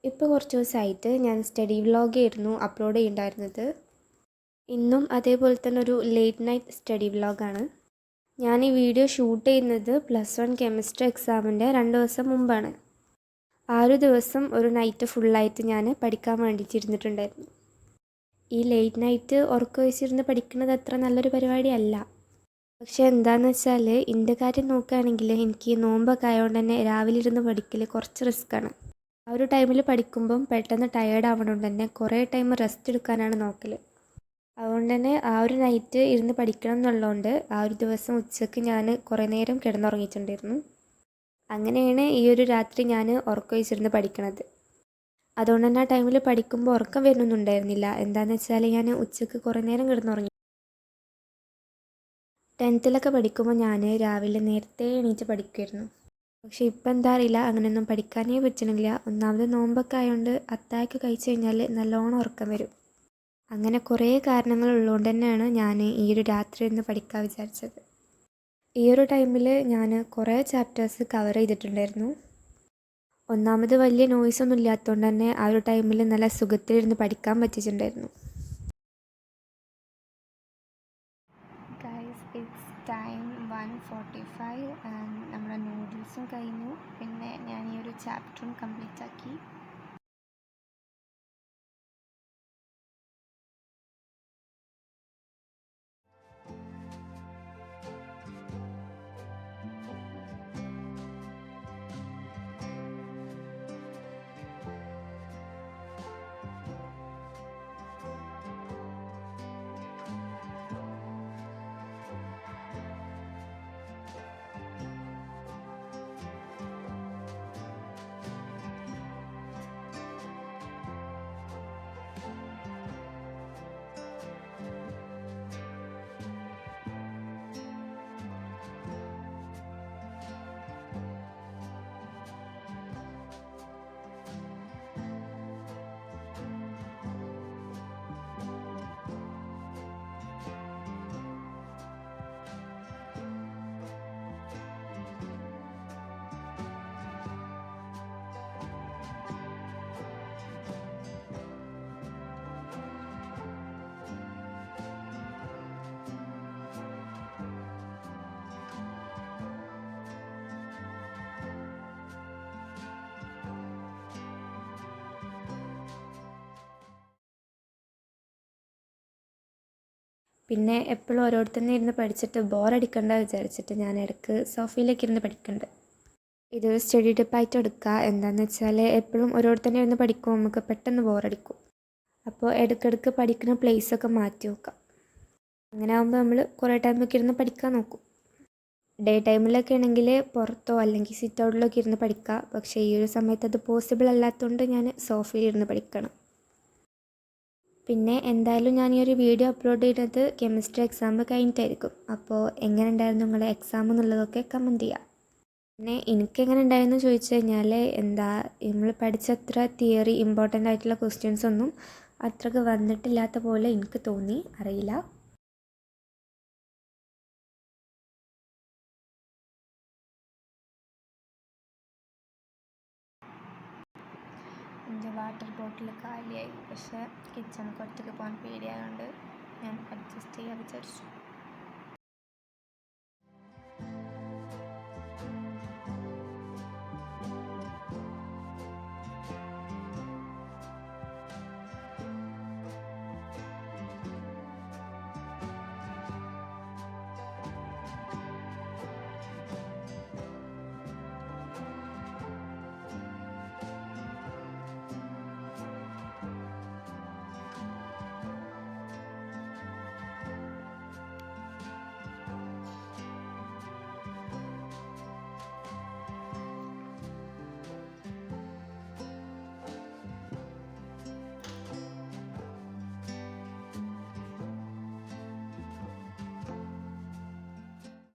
ഇപ്പോൾ കുറച്ച് ദിവസമായിട്ട് ഞാൻ സ്റ്റഡി വ്ളോഗായിരുന്നു അപ്ലോഡ് ചെയ്യുന്നുണ്ടായിരുന്നത്. ഇന്നും അതേപോലെ തന്നെ ഒരു ലേറ്റ് നൈറ്റ് സ്റ്റഡി വ്ളോഗാണ്. ഞാൻ ഈ വീഡിയോ ഷൂട്ട് ചെയ്യുന്നത് +1 കെമിസ്ട്രി എക്സാമിൻ്റെ 2 ദിവസം മുമ്പാണ്. ആ ഒരു ദിവസം ഒരു നൈറ്റ് ഫുള്ളായിട്ട് ഞാൻ പഠിക്കാൻ വേണ്ടിയിട്ട് ഇരുന്നിട്ടുണ്ടായിരുന്നു. ഈ ലേറ്റ് നൈറ്റ് ഉറക്കമൊഴിച്ചിരുന്ന് പഠിക്കുന്നത് അത്ര നല്ലൊരു പരിപാടിയല്ല. പക്ഷേ എന്താണെന്ന് വെച്ചാൽ എൻ്റെ കാര്യം നോക്കുകയാണെങ്കിൽ എനിക്ക് നോമ്പൊക്കെ ആയതുകൊണ്ട് തന്നെ രാവിലെ ഇരുന്ന് പഠിക്കൽ കുറച്ച് റിസ്ക്കാണ്. ആ ഒരു ടൈമിൽ പഠിക്കുമ്പം പെട്ടെന്ന് ടയേർഡ് ആവണോണ്ട് തന്നെ കുറേ ടൈം റെസ്റ്റ് എടുക്കാനാണ് നോക്കൽ. അതുകൊണ്ട് തന്നെ ആ ഒരു നൈറ്റ് ഇരുന്ന് പഠിക്കണം എന്നുള്ളതുകൊണ്ട് ആ ഒരു ദിവസം ഉച്ചയ്ക്ക് ഞാൻ കുറേ നേരം കിടന്നുറങ്ങിയിട്ടുണ്ടായിരുന്നു. അങ്ങനെയാണ് ഈ ഒരു രാത്രി ഞാൻ ഉറക്കമൊഴിച്ചിരുന്ന് പഠിക്കണത്. അതുകൊണ്ട് തന്നെ ആ ടൈമിൽ പഠിക്കുമ്പോൾ ഉറക്കം വരുന്നൊന്നുണ്ടായിരുന്നില്ല. എന്താണെന്ന് വെച്ചാൽ ഞാൻ ഉച്ചയ്ക്ക് കുറേ നേരം കിടന്നുറങ്ങി. 10th പഠിക്കുമ്പോൾ ഞാൻ രാവിലെ നേരത്തെ എണീറ്റ് പഠിക്കുമായിരുന്നു. പക്ഷേ ഇപ്പം എന്താ അറിയില്ല, അങ്ങനെയൊന്നും പഠിക്കാനേ പറ്റണില്ല. ഒന്നാമത് നോമ്പൊക്കെ ആയതുകൊണ്ട് അത്താഴമൊക്കെ കഴിച്ച് കഴിഞ്ഞാൽ നല്ലോണം ഉറക്കം വരും. അങ്ങനെ കുറേ കാരണങ്ങൾ ഉള്ളതുകൊണ്ട് തന്നെയാണ് ഞാൻ ഈ ഒരു രാത്രി ഒന്ന് പഠിക്കാൻ വിചാരിച്ചത്. ഈ ഒരു ടൈമിൽ ഞാൻ കുറേ ചാപ്റ്റേഴ്സ് കവർ ചെയ്തിട്ടുണ്ടായിരുന്നു. ഒന്നാമത് വലിയ നോയ്സൊന്നും ഇല്ലാത്തതുകൊണ്ട് തന്നെ ആ ഒരു ടൈമിൽ നല്ല സുഖത്തിലിരുന്ന് പഠിക്കാൻ പറ്റിയിട്ടുണ്ടായിരുന്നു. ഗൈസ്, ഇറ്റ്സ് ടൈം 1:45 ആൻഡ് നമ്മുടെ നൂഡിൽസും കഴിഞ്ഞു. പിന്നെ ഞാൻ ഈ ഒരു ചാപ്റ്ററും കംപ്ലീറ്റ് ആക്കി. പിന്നെ എപ്പോഴും ഓരോരുത്തന്നെ ഇരുന്ന് പഠിച്ചിട്ട് ബോറടിക്കണ്ട വിചാരിച്ചിട്ട് ഞാൻ ഇടയ്ക്ക് സോഫയിലേക്ക് ഇരുന്ന് പഠിക്കുന്നുണ്ട്. ഇതൊരു സ്റ്റഡി ടിപ്പായിട്ട് എടുക്കുക. എന്താണെന്ന് വെച്ചാൽ എപ്പോഴും ഓരോരുത്തന്നെ ഇരുന്ന് പഠിക്കുമ്പോൾ നമുക്ക് പെട്ടെന്ന് ബോറടിക്കും. അപ്പോൾ ഇടയ്ക്കിടയ്ക്ക് പഠിക്കുന്ന പ്ലേസൊക്കെ മാറ്റി വെക്കാം. അങ്ങനെ ആകുമ്പോൾ നമ്മൾ കുറേ ടൈമൊക്കെ ഇരുന്ന് പഠിക്കാൻ നോക്കും. ഡേ ടൈമിലൊക്കെ ആണെങ്കിൽ പുറത്തോ അല്ലെങ്കിൽ സിറ്റ് ഔട്ടിലൊക്കെ ഇരുന്ന് പഠിക്കാം. പക്ഷേ ഈ ഒരു സമയത്ത് അത് പോസിബിൾ അല്ലാത്തതുകൊണ്ട് ഞാൻ സോഫയിൽ ഇരുന്ന് പഠിക്കണം. പിന്നെ എന്തായാലും ഞാൻ ഈ ഒരു വീഡിയോ അപ്ലോഡ് ചെയ്യുന്നത് കെമിസ്ട്രി എക്സാം കഴിഞ്ഞിട്ടായിരിക്കും. അപ്പോൾ എങ്ങനെ ഉണ്ടായിരുന്നു നിങ്ങളുടെ എക്സാം എന്നുള്ളതൊക്കെ കമൻറ്റ് ചെയ്യുക. പിന്നെ എനിക്കെങ്ങനെ ഉണ്ടായെന്ന് ചോദിച്ചു കഴിഞ്ഞാൽ നമ്മൾ പഠിച്ചത്ര തിയറി ഇമ്പോർട്ടൻ്റ് ആയിട്ടുള്ള ക്വസ്റ്റ്യൻസ് ഒന്നും അത്രയ്ക്ക് വന്നിട്ടില്ലാത്ത പോലെ എനിക്ക് തോന്നി, അറിയില്ല. എൻ്റെ വാട്ടർ ബോട്ടിൽ കാലിയായി. പക്ഷേ കിച്ചണിൽ ഒറ്റയ്ക്ക് പോകാൻ പേടിയായതുകൊണ്ട് ഞാൻ അഡ്ജസ്റ്റ് ചെയ്യാൻ വിചാരിച്ചു.